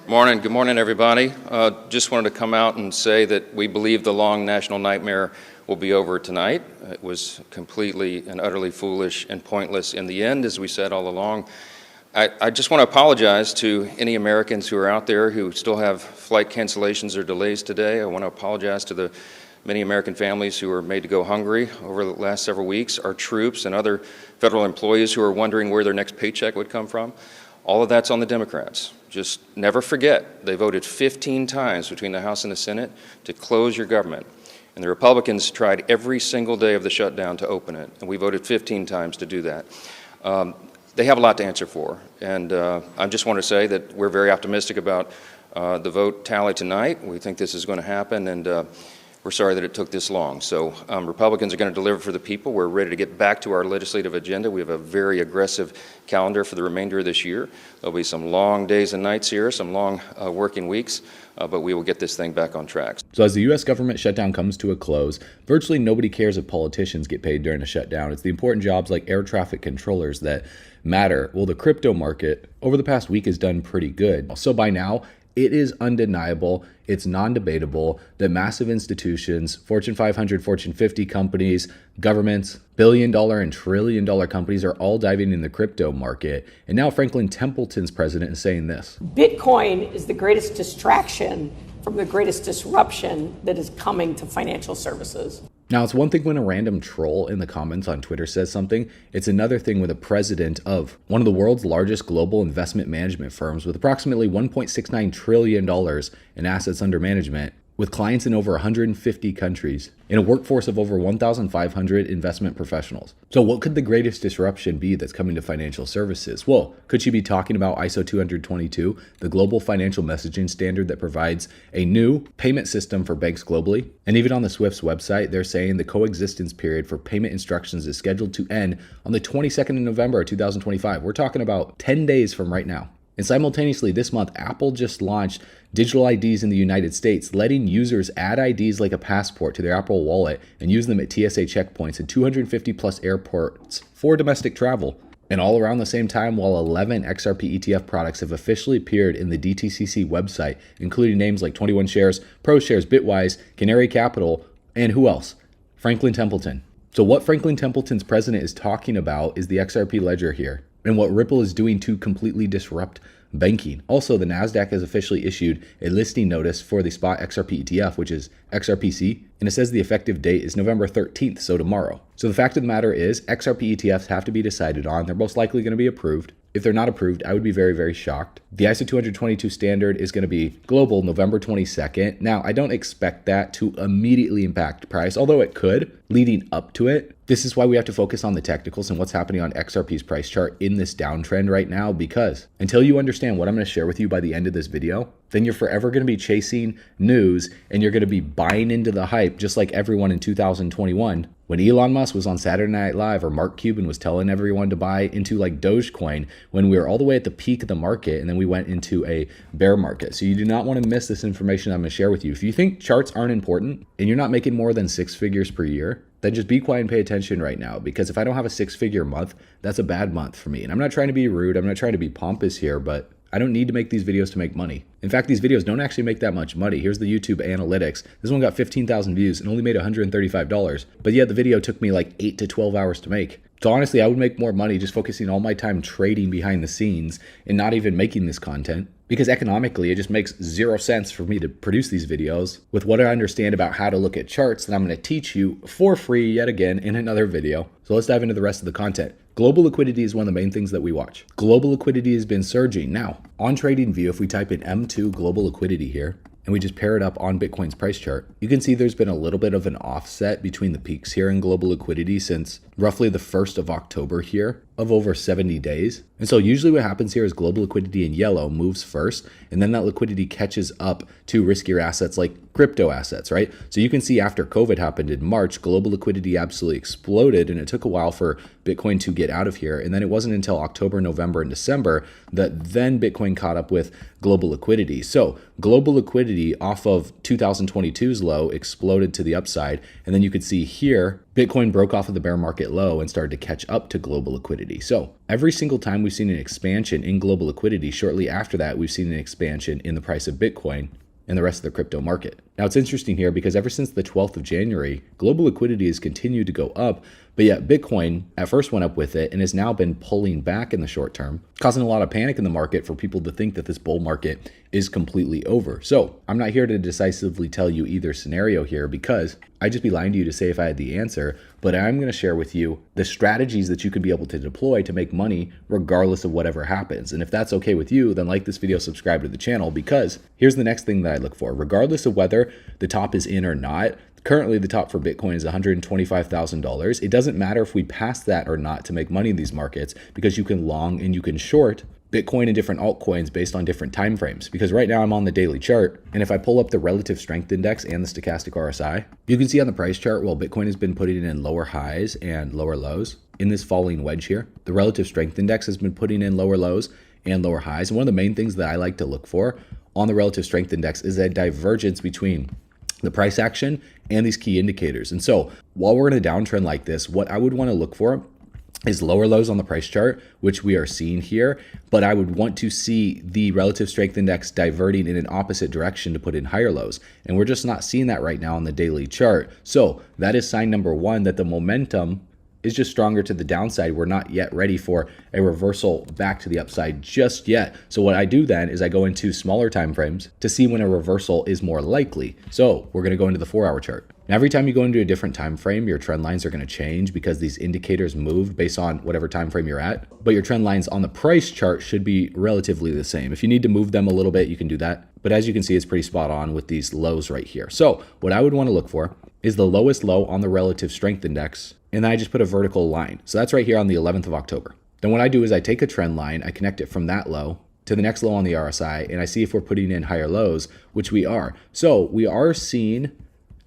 Morning. Good morning, everybody. Just wanted to come out and say that we believe the long national nightmare will be over tonight. It was completely and utterly foolish and pointless in the end, as we said all along. I just want to apologize to any Americans who are out there who still have flight cancellations or delays today. I want to apologize to the many American families who were made to go hungry over the last several weeks, our troops and other federal employees who are wondering where their next paycheck would come from. All of that's on the Democrats. Just never forget, they voted 15 times between the House and the Senate to close your government. And the Republicans tried every single day of the shutdown to open it, and we voted 15 times to do that. They have a lot to answer for, and I just want to say that we're very optimistic about the vote tally tonight. We think this is going to happen, and we're sorry that it took this long. So Republicans are going to deliver for the people. We're ready to get back to our legislative agenda. We have a very aggressive calendar for the remainder of this year. There'll be some long days and nights here, some long working weeks, but we will get this thing back on track. So as the U.S. government shutdown comes to a close, virtually nobody cares if politicians get paid during a shutdown. It's the important jobs like air traffic controllers that matter. Well, the crypto market over the past week has done pretty good. So by now, it is undeniable, it's non-debatable that massive institutions, Fortune 500, Fortune 50 companies, governments, billion-dollar and trillion-dollar companies are all diving in the crypto market. And now Franklin Templeton's president is saying this. Bitcoin is the greatest distraction from the greatest disruption that is coming to financial services. Now, it's one thing when a random troll in the comments on Twitter says something. It's another thing when the president of one of the world's largest global investment management firms with approximately $1.69 trillion in assets under management, with clients in over 150 countries, in a workforce of over 1,500 investment professionals. So what could the greatest disruption be that's coming to financial services? Well, could she be talking about ISO 20022, the global financial messaging standard that provides a new payment system for banks globally? And even on the SWIFT's website, they're saying the coexistence period for payment instructions is scheduled to end on the 22nd of November 2025. We're talking about 10 days from right now. And simultaneously this month, Apple just launched digital IDs in the United States, letting users add IDs like a passport to their Apple Wallet and use them at TSA checkpoints in 250 plus airports for domestic travel. And all around the same time, while 11 XRP ETF products have officially appeared in the DTCC website, including names like 21 Shares, ProShares, Bitwise, Canary Capital, and who else? Franklin Templeton. So what Franklin Templeton's president is talking about is the XRP ledger here, and what Ripple is doing to completely disrupt banking. Also, the NASDAQ has officially issued a listing notice for the spot XRP ETF, which is XRPC, and it says the effective date is November 13th, so tomorrow. So the fact of the matter is, XRP ETFs have to be decided on. They're most likely going to be approved. If they're not approved, I would be very, very shocked. The ISO 222 standard is going to be global November 22nd. Now, I don't expect that to immediately impact price, although it could leading up to it. This is why we have to focus on the technicals and what's happening on XRP's price chart in this downtrend right now, because until you understand what I'm going to share with you by the end of this video, then you're forever going to be chasing news and you're going to be buying into the hype just like everyone in 2021 when Elon Musk was on Saturday Night Live or Mark Cuban was telling everyone to buy into like Dogecoin when we were all the way at the peak of the market and then we went into a bear market. So you do not want to miss this information I'm going to share with you. If you think charts aren't important and you're not making more than 6 figures per year, then just be quiet and pay attention right now, because if I don't have a 6-figure month, that's a bad month for me. And I'm not trying to be rude. I'm not trying to be pompous here, but I don't need to make these videos to make money. In fact, these videos don't actually make that much money. Here's the YouTube analytics. This one got 15,000 views and only made $135. But yet the video took me like 8 to 12 hours to make. So honestly, I would make more money just focusing all my time trading behind the scenes and not even making this content. Because economically, it just makes 0 sense for me to produce these videos with what I understand about how to look at charts that I'm going to teach you for free yet again in another video. So let's dive into the rest of the content. Global liquidity is one of the main things that we watch. Global liquidity has been surging. Now, on TradingView, if we type in M2 global liquidity here, and we just pair it up on Bitcoin's price chart, you can see there's been a little bit of an offset between the peaks here in global liquidity since roughly the 1st of October here of over 70 days. And so usually what happens here is global liquidity in yellow moves first, and then that liquidity catches up to riskier assets like crypto assets, right? So you can see after COVID happened in March, global liquidity absolutely exploded, and it took a while for Bitcoin to get out of here. And then it wasn't until October, November, and December that then Bitcoin caught up with global liquidity. So global liquidity off of 2022's low exploded to the upside. And then you could see here Bitcoin broke off of the bear market low and started to catch up to global liquidity. So every single time we've seen an expansion in global liquidity, shortly after that, we've seen an expansion in the price of Bitcoin and the rest of the crypto market. Now, it's interesting here because ever since the 12th of January, global liquidity has continued to go up, but yet Bitcoin at first went up with it and has now been pulling back in the short term, causing a lot of panic in the market for people to think that this bull market is completely over. So I'm not here to decisively tell you either scenario here because I'd just be lying to you to say if I had the answer, but I'm going to share with you the strategies that you could be able to deploy to make money regardless of whatever happens. And if that's okay with you, then like this video, subscribe to the channel, because here's the next thing that I look for. Regardless of whether the top is in or not, currently the top for Bitcoin is $125,000. It doesn't matter if we pass that or not to make money in these markets, because you can long and you can short Bitcoin and different altcoins based on different time frames. Because right now I'm on the daily chart, and if I pull up the relative strength index and the stochastic RSI, you can see on the price chart, while Bitcoin has been putting in lower highs and lower lows in this falling wedge here, the relative strength index has been putting in lower lows and lower highs. And one of the main things that I like to look for on the relative strength index is a divergence between the price action and these key indicators. And so while we're in a downtrend like this, what I would want to look for is lower lows on the price chart, which we are seeing here, but I would want to see the relative strength index diverting in an opposite direction to put in higher lows. And we're just not seeing that right now on the daily chart. So that is sign number one, that the momentum is just stronger to the downside. We're not yet ready for a reversal back to the upside just yet. So what I do then is I go into smaller time frames to see when a reversal is more likely. So we're going to go into the 4-hour chart. And every time you go into a different time frame, your trend lines are going to change because these indicators move based on whatever time frame you're at. But your trend lines on the price chart should be relatively the same. If you need to move them a little bit, you can do that. But as you can see, it's pretty spot on with these lows right here. So what I would want to look for is the lowest low on the relative strength index, and then I just put a vertical line. So that's right here on the 11th of October. Then what I do is I take a trend line, I connect it from that low to the next low on the RSI, and I see if we're putting in higher lows, which we are. So we are seeing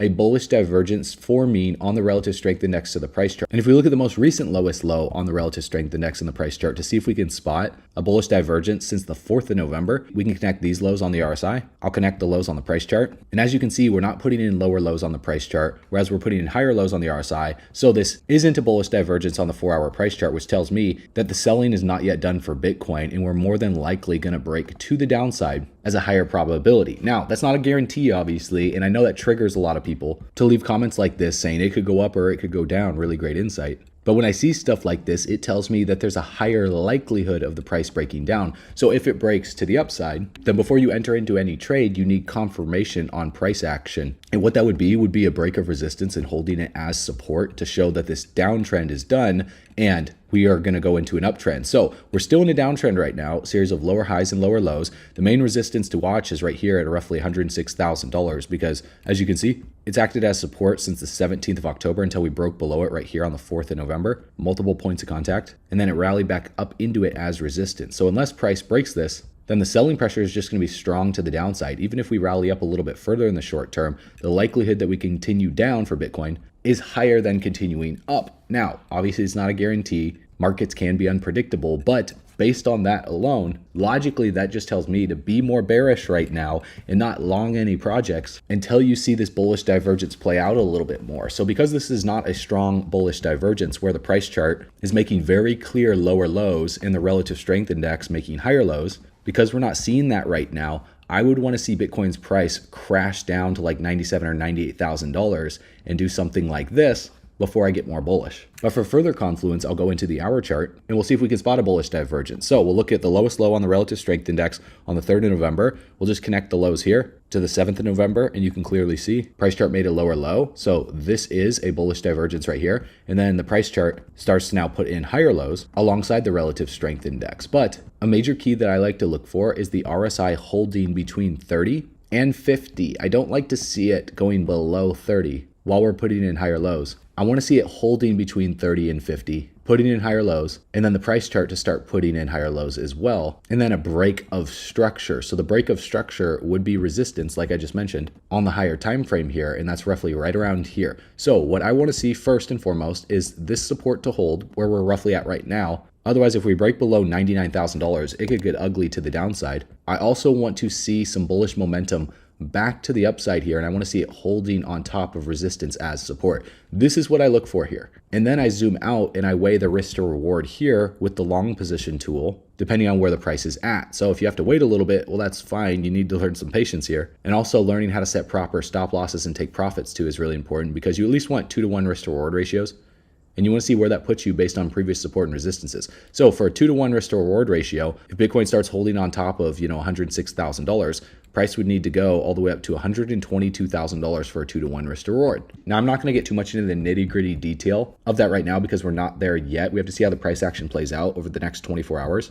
a bullish divergence forming on the relative strength index to the price chart. And if we look at the most recent lowest low on the relative strength index in the price chart to see if we can spot a bullish divergence since the 4th of November, we can connect these lows on the RSI. I'll connect the lows on the price chart. And as you can see, we're not putting in lower lows on the price chart, whereas we're putting in higher lows on the RSI. So this isn't a bullish divergence on the 4-hour price chart, which tells me that the selling is not yet done for Bitcoin, and we're more than likely going to break to the downside as a higher probability. Now, that's not a guarantee, obviously, and I know that triggers a lot of people to leave comments like this saying it could go up or it could go down. Really great insight. But when I see stuff like this, it tells me that there's a higher likelihood of the price breaking down. So if it breaks to the upside, then before you enter into any trade, you need confirmation on price action. And what that would be a break of resistance and holding it as support to show that this downtrend is done and we are going to go into an uptrend. So we're still in a downtrend right now, a series of lower highs and lower lows. The main resistance to watch is right here at roughly $106,000 because, as you can see, it's acted as support since the 17th of October until we broke below it right here on the 4th of November, multiple points of contact, and then it rallied back up into it as resistance. So unless price breaks this, then the selling pressure is just going to be strong to the downside. Even if we rally up a little bit further in the short term, the likelihood that we continue down for Bitcoin is higher than continuing up. Now, obviously, it's not a guarantee. Markets can be unpredictable, but based on that alone, logically, that just tells me to be more bearish right now and not long any projects until you see this bullish divergence play out a little bit more. So because this is not a strong bullish divergence where the price chart is making very clear lower lows and the relative strength index making higher lows, because we're not seeing that right now, I would want to see Bitcoin's price crash down to like $97,000 or $98,000 and do something like this before I get more bullish. But for further confluence, I'll go into the hour chart and we'll see if we can spot a bullish divergence. So we'll look at the lowest low on the relative strength index on the 3rd of November. We'll just connect the lows here to the 7th of November and you can clearly see price chart made a lower low. So this is a bullish divergence right here. And then the price chart starts to now put in higher lows alongside the relative strength index. But a major key that I like to look for is the RSI holding between 30 and 50. I don't like to see it going below 30 while we're putting in higher lows. I want to see it holding between 30 and 50, putting in higher lows, and then the price chart to start putting in higher lows as well, and then a break of structure. So the break of structure would be resistance, like I just mentioned, on the higher time frame here, and that's roughly right around here. So what I want to see first and foremost is this support to hold where we're roughly at right now. Otherwise, if we break below $99,000, it could get ugly to the downside. I also want to see some bullish momentum back to the upside here, and I want to see it holding on top of resistance as support. This is what I look for here. And then I zoom out and I weigh the risk to reward here with the long position tool, depending on where the price is at. So if you have to wait a little bit, well, that's fine. You need to learn some patience here. And also learning how to set proper stop losses and take profits too is really important, because you at least want 2-to-1 risk to reward ratios. And you want to see where that puts you based on previous support and resistances. So for a 2-to-1 risk to reward ratio, if Bitcoin starts holding on top of, $106,000, price would need to go all the way up to $122,000 for a 2-to-1 risk to reward. Now, I'm not going to get too much into the nitty gritty detail of that right now because we're not there yet. We have to see how the price action plays out over the next 24 hours.